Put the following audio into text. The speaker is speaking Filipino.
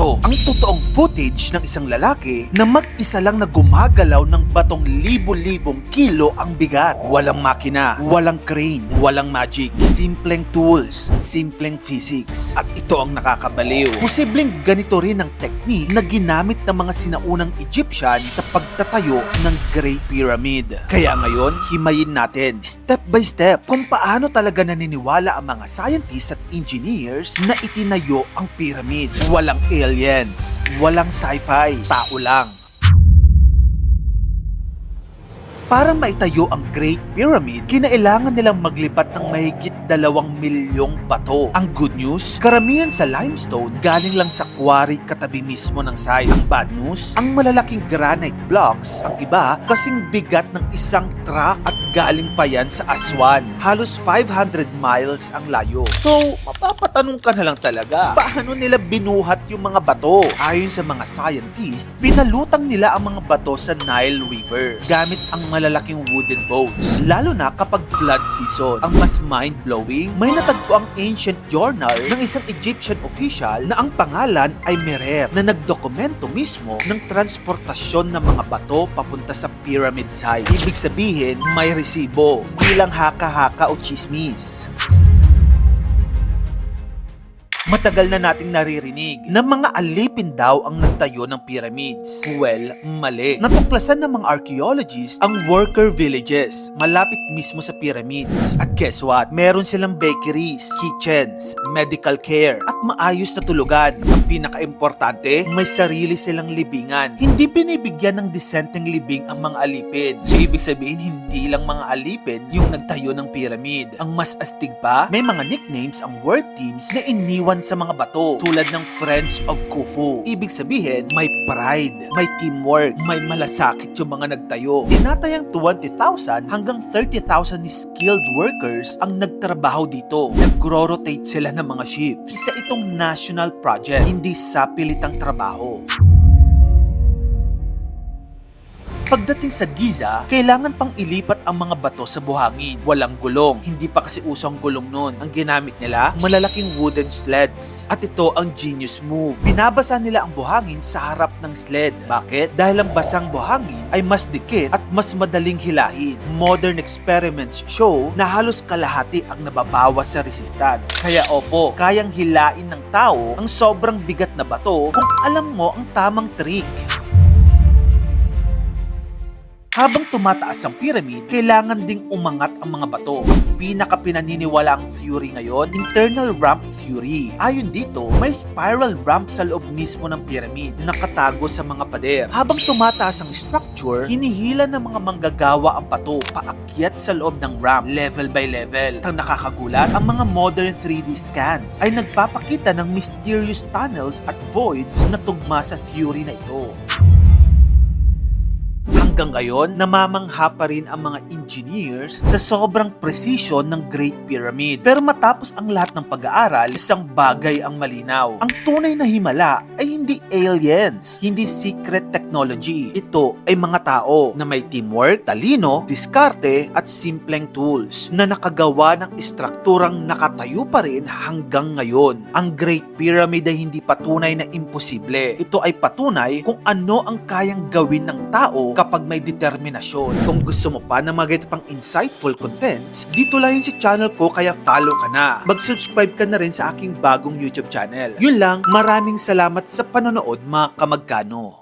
Ito ang totoong footage ng isang lalaki na mag-isa lang na gumagalaw ng batong libo-libong kilo ang bigat. Walang makina, walang crane, walang magic. Simpleng tools, simpleng physics. At ito ang nakakabaliw. Posibleng ganito rin ang technique na ginamit ng mga sinaunang Egyptian sa pagtatayo ng Great Pyramid. Kaya ngayon, himayin natin step by step kung paano talaga naniniwala ang mga scientists at engineers na itinayo ang pyramid. Walang aliens, walang sci-fi, tao lang. Para maitayo ang Great Pyramid, kinailangan nilang maglipat ng mahigit 2 milyong bato. Ang good news, karamihan sa limestone galing lang sa quarry katabi mismo ng site. Ang bad news, ang malalaking granite blocks, ang iba kasing bigat ng isang truck at galing pa yan sa Aswan. Halos 500 miles ang layo. So, mapapatanong ka na lang talaga, paano nila binuhat yung mga bato? Ayon sa mga scientists, pinalutang nila ang mga bato sa Nile River gamit ang malalaking wooden boats. Lalo na kapag flood season. Ang mas mind-blowing, may natagpo ang ancient journal ng isang Egyptian official na ang pangalan ay Merer na nagdokumento mismo ng transportasyon ng mga bato papunta sa pyramid site. Ibig sabihin, may resibo, bilang haka-haka o chismis. Matagal na nating naririnig na mga alipin daw ang nagtayo ng pyramids. Well, mali. Natuklasan ng mga archaeologists ang worker villages malapit mismo sa pyramids. At guess what? Meron silang bakeries, kitchens, medical care, at maayos na tulugan. Ang pinaka-importante, may sarili silang libingan. Hindi binibigyan ng disenteng libing ang mga alipin. So ibig sabihin, hindi lang mga alipin yung nagtayo ng pyramid. Ang mas astig pa, may mga nicknames ang work teams na iniwan sa mga bato tulad ng Friends of Khufu. Ibig sabihin, may pride, may teamwork, may malasakit yung mga nagtayo. Tinatayang 20,000 hanggang 30,000 skilled workers ang nagtrabaho dito. Nagro-rotate sila ng mga shifts. Isa itong national project, hindi sapilitang trabaho. Pagdating sa Giza, kailangan pang ilipat ang mga bato sa buhangin. Walang gulong, hindi pa kasi usong gulong nun. Ang ginamit nila, malalaking wooden sleds. At ito ang genius move. Binabasa nila ang buhangin sa harap ng sled. Bakit? Dahil ang basang buhangin ay mas dikit at mas madaling hilahin. Modern experiments show na halos kalahati ang nababawas sa resistance. Kaya opo, kayang hilain ng tao ang sobrang bigat na bato kung alam mo ang tamang trick. Habang tumataas ang pyramid, kailangan ding umangat ang mga bato. Ang pinaka-pinaniniwalaang theory ngayon, internal ramp theory. Ayon dito, may spiral ramp sa loob mismo ng pyramid na nakatago sa mga pader. Habang tumataas ang structure, hinihila ng mga manggagawa ang bato paakyat sa loob ng ramp, level by level. Ang nakakagulat, ang mga modern 3D scans ay nagpapakita ng mysterious tunnels at voids na tugma sa theory na ito. Hanggang ngayon, namamangha pa rin ang mga engineers sa sobrang precision ng Great Pyramid. Pero matapos ang lahat ng pag-aaral, isang bagay ang malinaw. Ang tunay na himala ay hindi aliens, hindi secret technology. Ito ay mga tao na may teamwork, talino, diskarte at simpleng tools na nakagawa ng istrukturang nakatayo pa rin hanggang ngayon. Ang Great Pyramid ay hindi patunay na imposible. Ito ay patunay kung ano ang kayang gawin ng tao kapag may determinasyon. Kung gusto mo pa na mag-get pang insightful contents, dito lang yun sa channel ko kaya follow ka na. Mag-subscribe ka na rin sa aking bagong YouTube channel. Yun lang, maraming salamat sa panonood mga kamagkano.